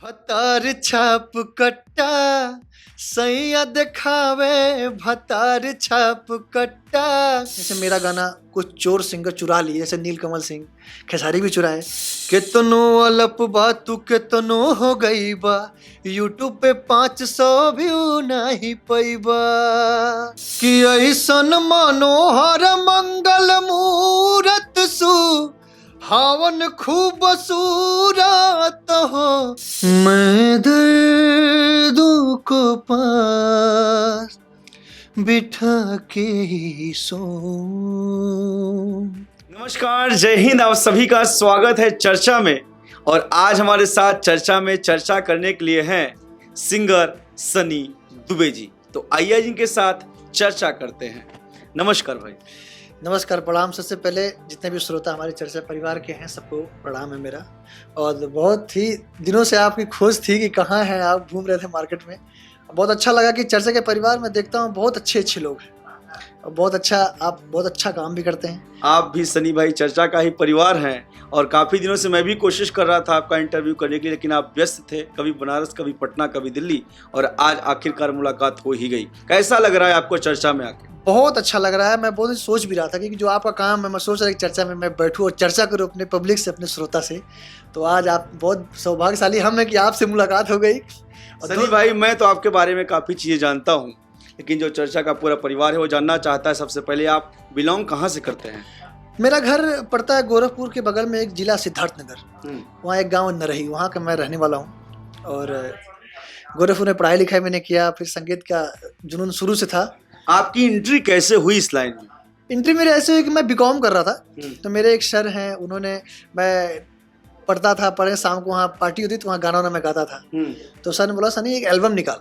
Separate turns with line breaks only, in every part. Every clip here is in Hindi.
भतार छाप कट्टा सैया दिखावे भतार छाप कट्टा। जैसे मेरा गाना कुछ चोर सिंगर चुरा लिए, जैसे नीलकमल सिंह खेसारी भी चुराए। कितनो अलप बा तू कितनो हो गई बा, यूट्यूब पे 500 व्यू नहीं पैबा। कि ऐसन मनोहर मंगल मूरत सु हावन खूब सूरत हो, मैं दर्दों को पास बिठा के ही सो।
नमस्कार, जय हिंद। आप सभी का स्वागत है चर्चा में। और आज हमारे साथ चर्चा में चर्चा करने के लिए हैं सिंगर सनी दुबे जी। तो आइए जिनके साथ चर्चा करते हैं। नमस्कार भाई।
नमस्कार, प्रणाम। सबसे पहले जितने भी श्रोता हमारे चर्चा परिवार के हैं सबको प्रणाम है मेरा। और बहुत ही दिनों से आपकी खोज थी कि कहाँ हैं आप, घूम रहे थे मार्केट में। बहुत अच्छा लगा कि चर्चा के परिवार में देखता हूँ बहुत अच्छे लोग हैं और बहुत अच्छा, आप बहुत अच्छा काम भी करते हैं।
आप भी सनी भाई चर्चा का ही परिवार हैं और काफ़ी दिनों से मैं भी कोशिश कर रहा था आपका इंटरव्यू करने के लिए, लेकिन आप व्यस्त थे, कभी बनारस कभी पटना कभी दिल्ली, और आज आखिरकार मुलाकात हो ही गई। कैसा लग रहा है आपको चर्चा में आके?
बहुत अच्छा लग रहा है। मैं बहुत सोच भी रहा था कि जो आपका काम है, मैं सोच रहा था कि चर्चा में मैं बैठूं और चर्चा करूं अपने पब्लिक से, अपने श्रोता से। तो आज आप बहुत सौभाग्यशाली हम हैं कि आपसे मुलाकात हो गई।
सनी भाई, मैं तो आपके बारे में काफ़ी चीज़ें जानता हूँ, लेकिन जो चर्चा का पूरा परिवार है वो जानना चाहता है सबसे पहले आप बिलोंग कहाँ से करते हैं?
मेरा घर पड़ता है गोरखपुर के बगल में एक जिला सिद्धार्थनगर, वहाँ एक गांव नरही, वहाँ का मैं रहने वाला हूँ। और गोरखपुर में पढ़ाई लिखाई मैंने किया, फिर संगीत का जुनून शुरू से था।
आपकी एंट्री कैसे हुई इस लाइन में?
एंट्री मेरे ऐसे हुई कि मैं बीकॉम कर रहा था, तो मेरे एक सर हैं, उन्होंने, मैं पढ़ता था, पढ़े शाम को वहाँ पार्टी होती थी, वहाँ गाना मैं गाता था। तो सर ने बोला सनी एक एल्बम निकाल।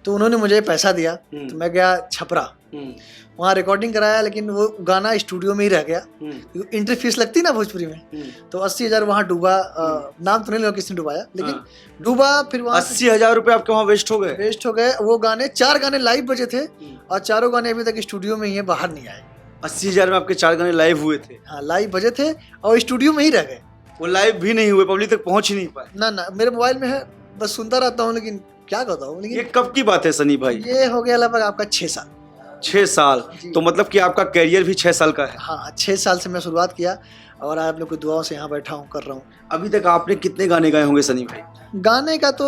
तो उन्होंने मुझे पैसा दिया, तो मैं गया छपरा, वहाँ रिकॉर्डिंग कराया, लेकिन वो गाना स्टूडियो में ही रह गया। एंट्री फीस लगती ना भोजपुरी में, तो 80,000 वहाँ डूबा। नाम तो नहीं लगा किसने डुबाया, लेकिन डूबा। फिर वहाँ
80,000 रुपये आपके वहाँ वेस्ट हो गए?
वेस्ट हो गए। वो गाने 4 गाने लाइव बजे थे और चारों गाने अभी तक स्टूडियो में ही है, बाहर नहीं आए।
80,000 में आपके 4 गाने लाइव हुए थे?
हाँ, लाइव बजे थे और स्टूडियो में ही रह गए।
वो लाइव भी नहीं हुए, पब्लिक तक पहुंच ही नहीं पाए?
ना, मेरे मोबाइल में है, बस सुनता रहता हूँ, लेकिन क्या कहता हूँ। लेकिन
ये कब की बात है सनी भाई?
ये हो गया लगभग आपका 6 साल।
6 साल? तो मतलब कि आपका कैरियर भी 6 साल का है?
हाँ, 6 साल से मैं शुरुआत किया और आप लोग की दुआओं से यहाँ बैठा हूँ, कर रहा हूँ।
अभी तक आपने कितने गाने गाए होंगे सनी भाई?
गाने का तो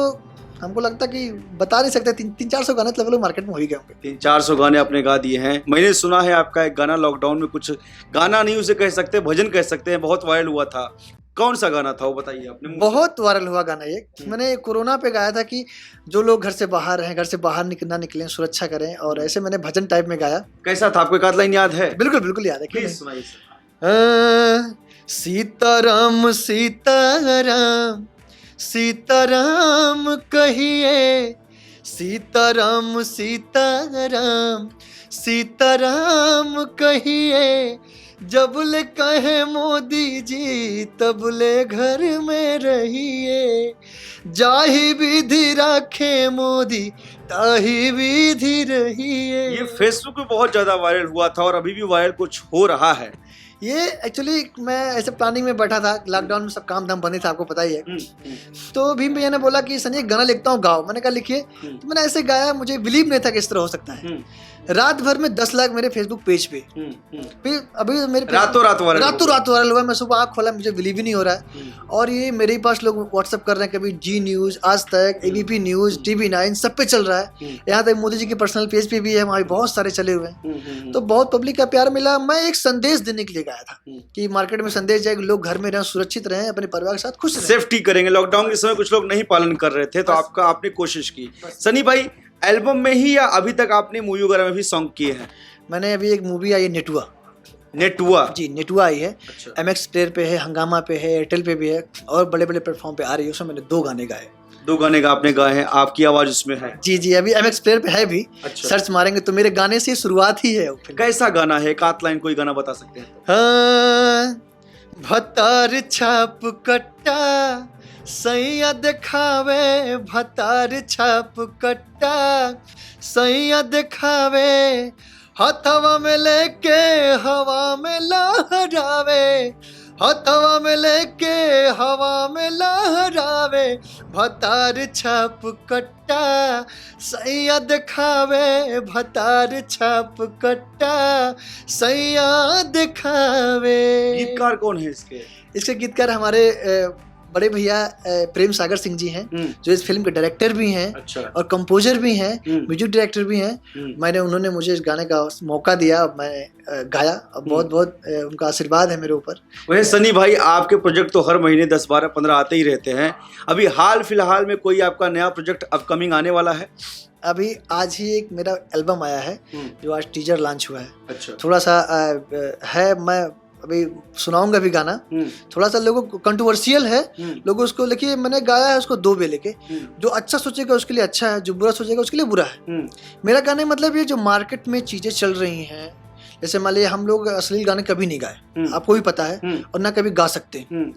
हमको लगता कि बता नहीं सकते, 300-400 गाने तो लोग मार्केट में हो ही गए होंगे।
300-400 गाने आपने गा दिए हैं। मैंने सुना है आपका एक गाना लॉकडाउन में, कुछ गाना नहीं उसे कह सकते, भजन कह सकते हैं, बहुत वायरल हुआ था। कौन सा गाना था वो बताइए आपने?
बहुत वायरल हुआ गाना ये। मैंने कोरोना पे गाया था कि जो लोग घर से बाहर हैं, घर से बाहर ना निकलें, सुरक्षा करें, और ऐसे मैंने भजन टाइप में गाया।
कैसा था, आपको एक आध लाइन याद है?
बिल्कुल बिल्कुल याद है।
प्लीज सुनाइए सर।
सीताराम सीताराम सीताराम कहिए, सीताराम सीताराम सीताराम कहिए, जबले कहे मोदी जी तबले घर में रहिए, जाहि विधि रखे मोदी ताहि विधि रहिए।
ये फेसबुक पे बहुत ज्यादा वायरल हुआ था और अभी भी वायरल कुछ हो रहा है।
ये एक्चुअली मैं ऐसे प्लानिंग में बैठा था, लॉकडाउन में सब काम धाम बंद था, आपको पता ही है। तो भीम भैया ने बोला कि सनी एक गाना लिखता हूँ, गाओ। मैंने कहा लिखिए। तो मैंने ऐसे गाया, मुझे बिलीव नहीं था कि इस तरह हो सकता है। रात भर में 10 लाख मेरे फेसबुक पेज पे। फिर अभी मेरे
रातों रात
वायरल हुआ। मैं सुबह आँख खोला, मुझे बिलीव ही नहीं हो रहा है। और ये मेरे पास लोग व्हाट्सअप कर रहे हैं, कभी जी न्यूज, आज तक, एबीपी न्यूज, TV9 सब पे चल रहा है। यहाँ तक मोदी जी के पर्सनल पेज पे भी है, वहाँ बहुत सारे चले हुए हैं। तो बहुत पब्लिक का प्यार मिला। मैं एक संदेश देने के लिए गया था कि मार्केट में संदेश जाए, लोग घर में रहें, सुरक्षित रहें, अपने परिवार के साथ खुश रहें,
सेफ्टी करेंगे। लॉकडाउन के समय कुछ लोग नहीं पालन कर रहे थे, तो आपने कोशिश की। सनी भाई, एल्बम में ही या अभी तक आपने मूवी वगैरह में भी सॉन्ग किए हैं?
मैंने अभी एक मूवी आई है नेटुआ जी, नेटुआ आई है।
अच्छा।
MX प्लेयर पे है, हंगामा पे है, एयरटेल पे भी है, और बड़े बड़े प्लेटफॉर्म पे आ रही है। उसमें मैंने 2 गाने गाए।
2 गाने का आपने गाए हैं, आपकी आवाज उसमें है?
जी, अभी MX प्लेयर पे है भी।
अच्छा।
सर्च मारेंगे तो मेरे गाने से शुरुआत ही है।
कैसा गाना है, एक आध लाइन कोई गाना बता सकते हैं?
हाँ, भतार छाप कट्टा सैया दिखावे, भतार छाप कट्टा सैया दिखावे, हथवा में लेके हवा में लहरावे, हवा में लेके हवा में लहरावे, भतार छाप कट्टा सैया दिखावे, भतार छाप कट्टा सैया दिखावे।
गीतकार कौन है इसके?
इसके गीतकार हमारे बड़े भैया प्रेम सागर सिंह जी हैं, जो इस फिल्म के डायरेक्टर भी हैं।
अच्छा।
और कंपोजर भी हैं, म्यूजिक डायरेक्टर भी हैं। उन्होंने मुझे इस गाने का मौका दिया, मैं गाया और बहुत बहुत उनका आशीर्वाद है मेरे ऊपर।
वैसे सनी भाई, आपके प्रोजेक्ट तो हर महीने 10, 12, 15 आते ही रहते हैं। अभी हाल फिलहाल में कोई आपका नया प्रोजेक्ट अपकमिंग आने वाला है?
अभी आज ही एक मेरा एल्बम आया है, जो आज टीजर लॉन्च हुआ है।
अच्छा।
थोड़ा सा है, मैं अभी सुनाऊंगा भी गाना। थोड़ा सा लोगों को कंट्रोवर्शियल है, लोग उसको देखिए, मैंने गाया है उसको 2 वे लेके। जो अच्छा सोचेगा उसके लिए अच्छा है, जो बुरा सोचेगा उसके लिए बुरा है। मेरा गाने मतलब ये जो मार्केट में चीजें चल रही हैं, जैसे मान लीजिए हम लोग अश्लील गाने कभी नहीं गाए, आपको भी पता है, और ना कभी गा सकते हैं।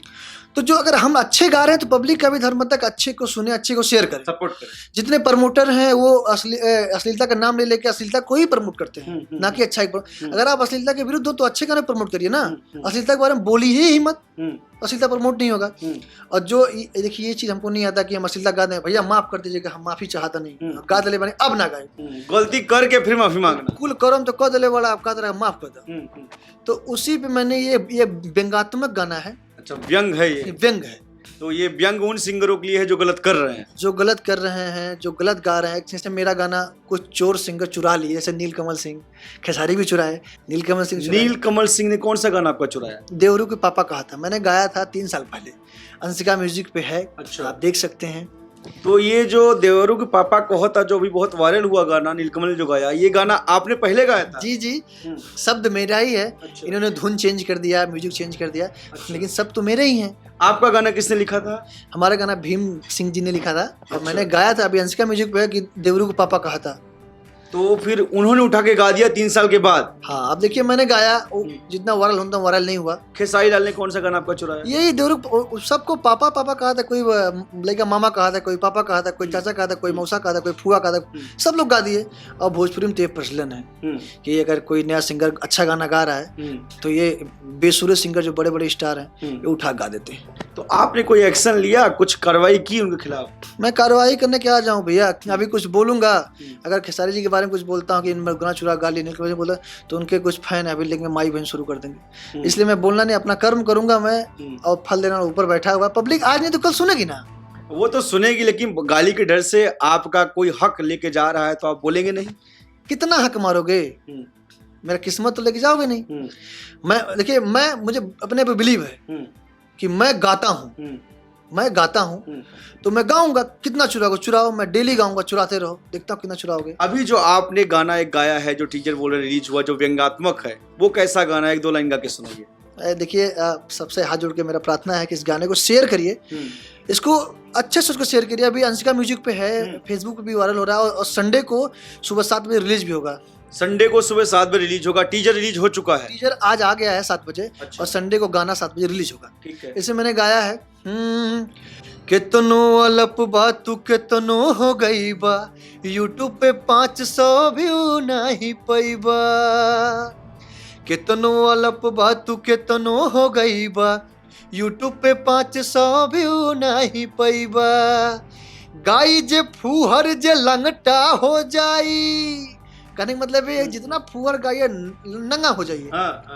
तो जो अगर हम अच्छे गा रहे हैं तो पब्लिक का भी धर्म तक अच्छे को सुने, अच्छे को शेयर करें,
सपोर्ट करें।
जितने प्रमोटर हैं वो अश्लीलता का नाम ले लेके अश्लीलता को ही प्रमोट करते हैं, ना कि अच्छा। अगर आप अश्लीलता के विरुद्ध हो तो अच्छे गाने प्रमोट करिए ना, अश्लीलता के बारे में बोली ही मत, अश्लीलता प्रमोट नहीं होगा। और जो देखिए ये चीज हमको नहीं आता कि हम अश्लीलता गा दें, भैया माफ कर दीजिएगा, हम माफी चाहता नहीं, गा दले बने अब ना गाए,
गलती करके फिर माफी मांगना,
कुल करम तो कह दले वाला आप कह दे माफ कर दो। तो उसी पे मैंने ये व्यंगात्मक गाना है।
अच्छा, व्यंग है ये?
व्यंग है।
तो ये व्यंग उन सिंगरों के लिए है जो गलत कर रहे हैं,
जो गलत कर रहे हैं, जो गलत गा रहे हैं। जैसे मेरा गाना कुछ चोर सिंगर चुरा लिए, जैसे नीलकमल सिंह, खेसारी भी चुराए, नीलकमल सिंह चुराए।
नीलकमल सिंह ने कौन सा गाना आपका चुराया?
देवरू के पापा कहा था, मैंने गाया था 3 साल पहले, अंशिका म्यूजिक पे है।
अच्छा।
आप देख सकते हैं।
तो ये जो देवरू के पापा कहा था, जो अभी बहुत वायरल हुआ गाना, नीलकमल जो गाया, ये गाना आपने पहले गाया था?
जी जी, शब्द मेरा ही है।
अच्छा।
इन्होंने धुन चेंज कर दिया, म्यूजिक चेंज कर दिया। अच्छा। लेकिन सब तो मेरे ही हैं।
आपका गाना किसने लिखा था?
हमारा गाना भीम सिंह जी ने लिखा था। और मैंने गाया था अभी अंशिका म्यूजिक पे कि देवरू के पापा कहा था।
तो फिर उन्होंने उठा के गा दिया 3 साल के बाद?
हाँ, अब देखिए मैंने गाया, जितना वायरल होता वायरल नहीं हुआ।
खेसारी लाल ने कौन सा गाना आपका चुराया?
यही देवरू सबको पापा पापा कहा था, कोई लड़का मामा कहा था, कोई पापा कहा था, कोई चाचा कहा था, कोई मौसा कहा था, कोई फुआ कहा था, सब लोग गा दिए। और भोजपुरी में तो ये प्रचलन है कि अगर कोई नया सिंगर अच्छा गाना गा रहा है तो ये बेसुरे सिंगर जो बड़े बड़े स्टार हैं ये उठा गा देते हैं।
तो आपने कोई एक्शन लिया, कुछ कार्रवाई की उनके खिलाफ?
मैं कार्रवाई करने क्या जाऊँ भैया, अभी कुछ बोलूंगा, अगर खेसारी जी के बारे में कुछ बोलता हूँ कि इनमें गाना चुरा गा ली बोला, तो उनके कुछ फैन है अभी लेंगे माई बहन शुरू कर देंगे। इसलिए मैं बोलना नहीं, अपना कर्म करूंगा मैं, और फल देना ऊपर बैठा हुआ। पब्लिक आज नहीं तो कल सुनेगी ना।
वो तो सुनेगी, लेकिन गाली के डर से आपका कोई हक लेके जा रहा है तो आप बोलेंगे नहीं?
कितना हक मारोगे, मेरा किस्मत तो लेके जाओगे नहीं। मैं देखिए, मुझे अपने पे बिलीव है कि मैं गाता हूँ, तो मैं गाऊंगा। कितना चुराओ, मैं डेली गाऊंगा, चुराते रहो, देखता हूँ कितना चुराओगे।
अभी जो आपने गाना एक गाया है, जो टीजर बोल रहे रिलीज हुआ, जो व्यंग्यात्मक है, वो कैसा गाना है? 1-2 लाइन गा के सुनाइए।
देखिए, सबसे हाथ जोड़ के मेरा प्रार्थना है कि इस गाने को शेयर करिए, इसको अच्छे से उसको शेयर करिए। अभी अंशिका म्यूजिक पे है, फेसबुक पे भी वायरल हो रहा है, और संडे को सुबह 7 बजे रिलीज भी होगा।
संडे को सुबह 7 बजे रिलीज होगा। टीजर रिलीज हो चुका है?
टीजर आज आ गया है 7 बजे।
अच्छा।
और संडे को गाना 7 बजे रिलीज होगा।
ठीक है।
इसे मैंने गाया है, कितनो अलप बा तू कितनो हो गई बा, यूट्यूब पे 500 व्यू नहीं पैबा। कितनो अलप बा तू कितनो हो गई बा, यूट्यूब पे 500 व्यू नहीं पैबा। गाई जे फूहर जे लंगटा हो जाई, कहने का मतलब ये जितना फूहर गाय नंगा हो जाइए,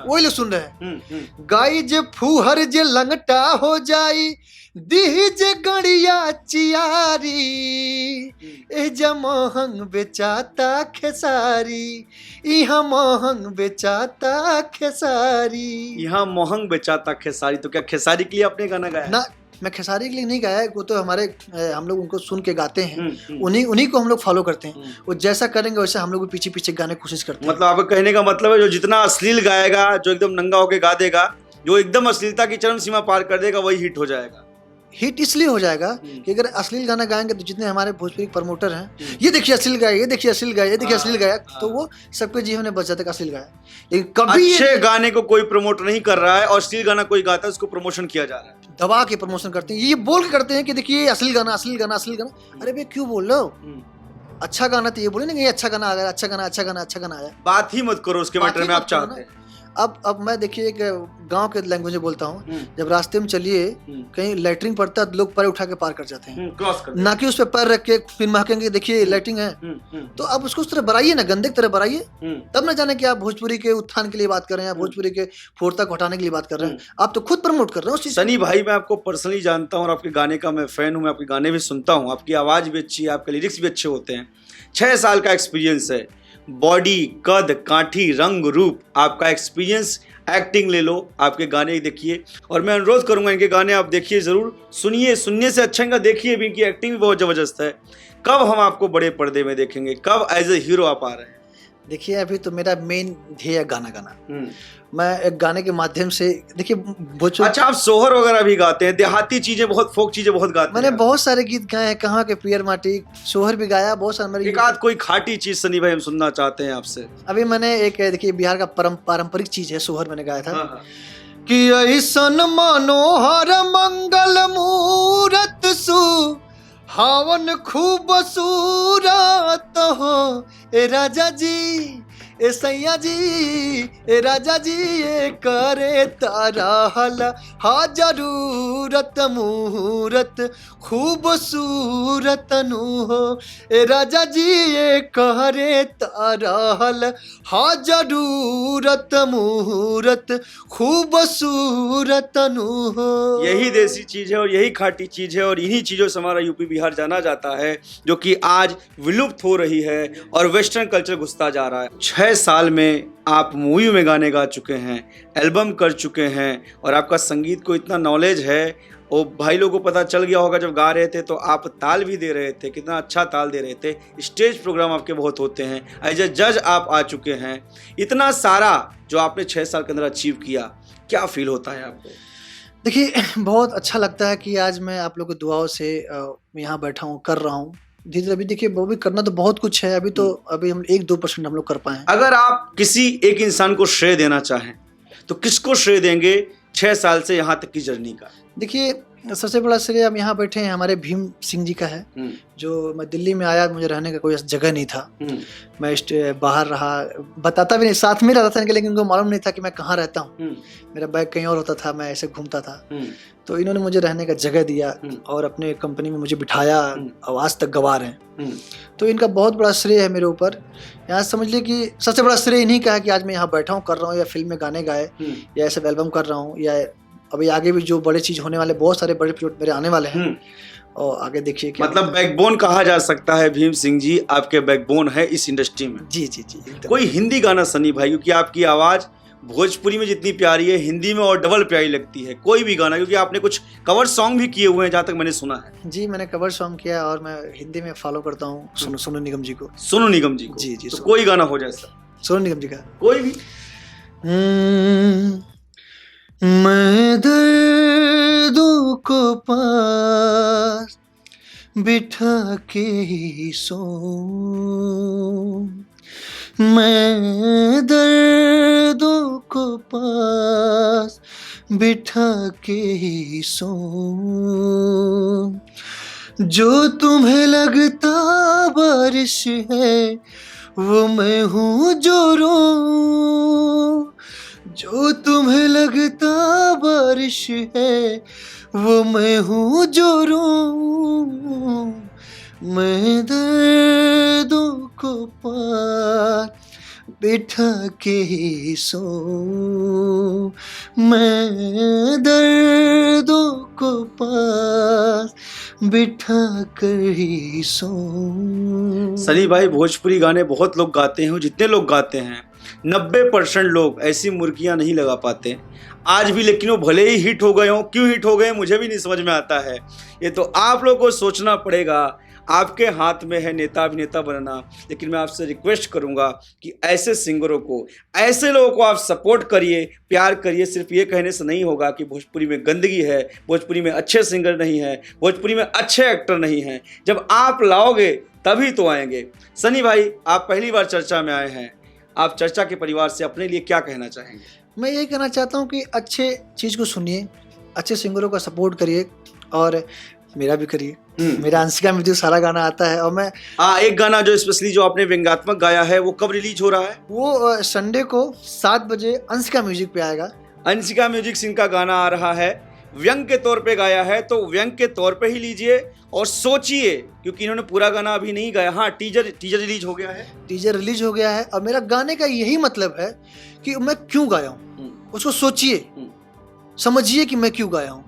वही लोग सुन रहे हैं। गाय जे फूहर जे लंगटा हो जाई, दी जे गड़िया चियारी, ए जमहंग बेचाता खेसारी, यहाँ महंग बेचाता खेसारी।
यहाँ महंग बेचाता खेसारी। तो क्या खेसारी के लिए आपने गाना गाया?
ना, मैं खेसारी के लिए नहीं गाया, वो तो हमारे हम लोग उनको सुन के गाते हैं, उन्हीं को हम लोग फॉलो करते हैं। वो जैसा करेंगे वैसे हम लोग पीछे पीछे गाने की कोशिश करते हैं।
मतलब आपका कहने का मतलब है, जो जितना अश्लील गाएगा, जो एकदम नंगा होके गा देगा, जो एकदम अश्लीलता की चरम सीमा पार कर देगा, वही हिट हो जाएगा।
हिट इसलिए हो जाएगा कि अगर अश्लील गाना गाएंगे तो जितने हमारे भोजपुरी प्रमोटर हैं, ये देखिए अश्लील गाया, ये देखिए अश्लील गाया, ये देखिए अश्लील गाया, तो वो सबके जीवन में बच जाता है अश्लील गाया। लेकिन कभी
अच्छे गाने को कोई प्रमोट नहीं कर रहा है, और अश्लील गाना कोई गाता है उसको प्रमोशन किया जा रहा है।
दबा के प्रमोशन करते हैं, ये बोल के करते हैं कि देखिए अश्लील गाना, अश्लील गाना, अश्लील गाना। अरे भाई क्यों बोल रहे हो? अच्छा गाना तो ये बोले ना, ये अच्छा गाना आ गया, अच्छा गाना, अच्छा गाना, अच्छा गाना आया।
बात ही मत करो उसके मैटर में आप चाहते हैं।
अब मैं देखिए एक गांव के लैंग्वेज में बोलता हूँ, जब रास्ते में चलिए कहीं लैटरिन पड़ता है तो लोग पैर उठा के पार कर जाते हैं,
क्रॉस कर
ना कि उस पर पैर रख के फिर महकेंगे देखिए लैटरिन है। तो अब उसको उस तरह बढ़ाइए ना, गंदे की तरह बढ़ाइए, तब ना जाने कि आप भोजपुरी के उत्थान के लिए बात कर रहे हैं या भोजपुरी के फोड़ता को हटाने के लिए बात कर रहे हैं। आप तो खुद प्रमोट कर रहे हैं उस चीज।
सनी भाई, मैं आपको पर्सनली जानता हूँ और आपके गाने का मैं फैन हूँ, मैं आपके गाने भी सुनता हूँ, आपकी आवाज़ भी अच्छी है, आपके लिरिक्स भी अच्छे होते हैं। 6 साल का एक्सपीरियंस है, बॉडी, कद, काठी, रंग, रूप, आपका एक्सपीरियंस, एक्टिंग ले लो, आपके गाने देखिए। और मैं अनुरोध करूंगा इनके गाने आप देखिए ज़रूर, सुनिए, सुनने से अच्छा इनका देखिए भी, इनकी एक्टिंग भी बहुत ज़बरदस्त है। कब हम आपको बड़े पर्दे में देखेंगे, कब एज ए हीरो आप आ रहे हैं?
देखिए अभी तो मेरा मेन ध्येय है गाना गाना। मैं एक गाने के माध्यम से देखिए भोजपुरी।
अच्छा, आप सोहर वगैरह भी गाते हैं, देहाती चीजें बहुत, फोक चीजें बहुत गाते हैं?
मैंने बहुत सारे गीत गाए हैं, कहाँ के पियर माटी, सोहर भी गाया बहुत सारे मेरे।
एक आध कोई खाटी चीज सनी भाई हम सुनना चाहते हैं आपसे।
अभी मैंने एक देखिए बिहार का पारंपरिक चीज है सोहर, मैंने गाया था।
हाँ।
कि ऐसन मनोहर मंगल मूरत सु हावन खूब सूरत हो, ए राजा जी, ए सैया जी, ए राजा जी, ए करे तारा हल हा जरूरत मुहूर्त खूबसूरत नु हो, ए राजा जी, ए करे तारा हल हा जरूरत मुहूर्त खूबसूरत नु हो।
यही देसी चीज है और यही खाटी चीज है और इन्हीं चीजों से हमारा यूपी बिहार जाना जाता है, जो कि आज विलुप्त हो रही है और वेस्टर्न कल्चर घुसता जा रहा है। 6 साल में आप मूवी में गाने गा चुके हैं, एल्बम कर चुके हैं और आपका संगीत को इतना नॉलेज है। और भाई लोगों को पता चल गया होगा, जब गा रहे थे तो आप ताल भी दे रहे थे, कितना अच्छा ताल दे रहे थे। स्टेज प्रोग्राम आपके बहुत होते हैं, एज ए जज आप आ चुके हैं। इतना सारा जो आपने 6 साल के अंदर अचीव किया, क्या फील होता है आपको?
देखिए बहुत अच्छा लगता है कि आज मैं आप लोग की दुआओं से यहाँ बैठा हूँ, कर रहा हूँ धीरे धीरे। अभी देखिए वो भी करना तो बहुत कुछ है, अभी हम 1-2% हम लोग कर पाए।
अगर आप किसी एक इंसान को श्रेय देना चाहें तो किसको श्रेय देंगे 6 साल से यहाँ तक की जर्नी का?
देखिए सबसे बड़ा श्रेय हम यहाँ बैठे हैं हमारे भीम सिंह जी का है। जो मैं दिल्ली में आया, मुझे रहने का कोई जगह नहीं था, मैं बाहर रहा, बताता भी नहीं, साथ में रहता था लेकिन उनको मालूम नहीं था कि मैं कहाँ रहता हूँ। मेरा बैग कहीं और होता था, मैं ऐसे घूमता था। तो इन्होंने मुझे रहने का जगह दिया और अपने कंपनी में मुझे बिठाया और आज तक गवा रहे हैं। तो इनका बहुत बड़ा श्रेय है मेरे ऊपर। यहाँ समझ लीजिए कि सबसे बड़ा श्रेय इन्हीं का है कि आज मैं यहाँ बैठा हूँ, कर रहा हूँ, या फिल्म में गाने गाए, या ऐसे एल्बम कर रहा हूँ, या अभी आगे भी जो बड़े चीज होने वाले, बहुत सारे बड़े प्रोजेक्ट मेरे आने वाले हैं। और आगे देखिए क्या,
मतलब बैकबोन कहा जा सकता है भीम सिंह जी, आपके बैकबोन है इस इंडस्ट्री में।
जी जी जी।
कोई हिंदी गाना सनी भाई, क्योंकि आपकी आवाज भोजपुरी में जितनी प्यारी है, हिंदी में और डबल प्यारी लगती है। कोई भी गाना, क्योंकि आपने कुछ कवर सॉन्ग भी किए हुए हैं जहाँ तक मैंने सुना है।
जी मैंने कवर सॉन्ग किया और मैं हिंदी में फॉलो करता हूँ सोनू निगम जी को।
सोनू निगम जी को?
जी जी।
तो कोई गाना हो जाए सर,
सोनू निगम जी का
कोई भी।
मैं दर्दों को पास बिठा के ही सोऊं, मैं दर्दों को पास बिठा के ही सोऊं, जो तुम्हें लगता बारिश है वो मैं हूँ जो रोऊं, जो तुम्हें लगता बारिश है वो मैं हूँ जो रोऊं, मैं दर्दों को पार बिठा के ही सोऊं, मैं दर्दों को पास बिठा कर ही सोऊं।
सनी भाई, भोजपुरी गाने बहुत लोग गाते हैं, जितने लोग गाते हैं 90% लोग ऐसी मुर्गियां नहीं लगा पाते आज भी, लेकिन वो भले ही हिट हो गए हों, क्यों हिट हो गए मुझे भी नहीं समझ में आता है। ये तो आप लोगों को सोचना पड़ेगा, आपके हाथ में है नेता अभिनेता बनना। लेकिन मैं आपसे रिक्वेस्ट करूंगा कि ऐसे सिंगरों को, ऐसे लोगों को आप सपोर्ट करिए, प्यार करिए। सिर्फ ये कहने से नहीं होगा कि भोजपुरी में गंदगी है, भोजपुरी में अच्छे सिंगर नहीं है, भोजपुरी में अच्छे एक्टर नहीं हैं। जब आप लाओगे तभी तो आएंगे। सनी भाई, आप पहली बार चर्चा में आए हैं, आप चर्चा के परिवार से अपने लिए क्या कहना चाहेंगे?
मैं ये कहना चाहता हूँ कि अच्छे चीज़ को सुनिए, अच्छे सिंगरों का सपोर्ट करिए और मेरा भी करिए। मेरा अंशिका म्यूजिक सारा गाना आता है। और मैं
एक गाना जो स्पेशली जो आपने व्यंग्यात्मक गाया है वो कब रिलीज हो रहा है?
वो संडे को 7 बजे अंशिका म्यूजिक पे आएगा।
अंशिका म्यूजिक सिंह का गाना आ रहा है, व्यंग के तौर पे गाया है, तो व्यंग के तौर पे ही लीजिए और सोचिए, क्योंकि इन्होंने पूरा गाना अभी नहीं गाया। हाँ, टीजर रिलीज हो गया है।
टीजर रिलीज हो गया है और मेरा गाने का यही मतलब है कि मैं क्यों गाया हूँ, उसको सोचिए, समझिए कि मैं क्यों गाया हूँ।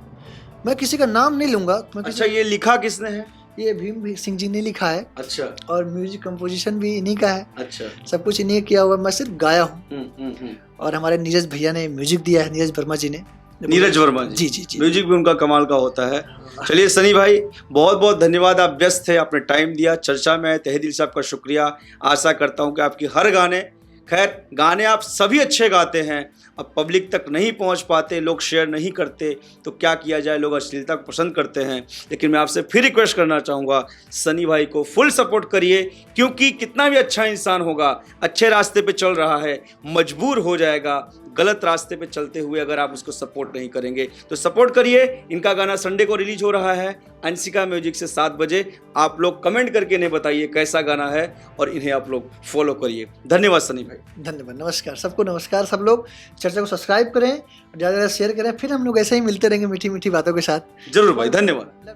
मैं किसी का नाम नहीं लूंगा।
अच्छा, ये लिखा किसने है?
ये भीम सिंह जी ने लिखा है।
अच्छा।
और म्यूजिक कंपोजिशन भी इन्हीं का है।
अच्छा।
सब कुछ इन्हीं किया हुआ, मैं सिर्फ गाया हूँ। और हमारे नीरज भैया ने म्यूजिक दिया है, नीरज वर्मा जी ने।
नीरज वर्मा
जी जी जी,
म्यूजिक भी उनका कमाल का होता है। चलिए सनी भाई, बहुत बहुत धन्यवाद, आप व्यस्त थे, आपने टाइम दिया, चर्चा में तहे दिल से आपका शुक्रिया। आशा करता हूँ कि आपकी हर गाने, खैर गाने आप सभी अच्छे गाते हैं, अब पब्लिक तक नहीं पहुंच पाते, लोग शेयर नहीं करते, तो क्या किया जाए, लोग अश्लीलता को पसंद करते हैं। लेकिन मैं आपसे फिर रिक्वेस्ट करना चाहूँगा, सनी भाई को फुल सपोर्ट करिए, क्योंकि कितना भी अच्छा इंसान होगा, अच्छे रास्ते पे चल रहा है, मजबूर हो जाएगा गलत रास्ते पे चलते हुए अगर आप उसको सपोर्ट नहीं करेंगे। तो सपोर्ट करिए। इनका गाना संडे को रिलीज हो रहा है अंशिका म्यूजिक से 7 बजे। आप लोग कमेंट करके इन्हें बताइए कैसा गाना है और इन्हें आप लोग फॉलो करिए। धन्यवाद सनी भाई।
धन्यवाद, नमस्कार सबको, नमस्कार। सब लोग चर्चा को सब्सक्राइब करें, ज़्यादा से ज़्यादा शेयर करें, फिर हम लोग ऐसे ही मिलते रहेंगे मीठी मीठी बातों के साथ।
जरूर भाई, धन्यवाद।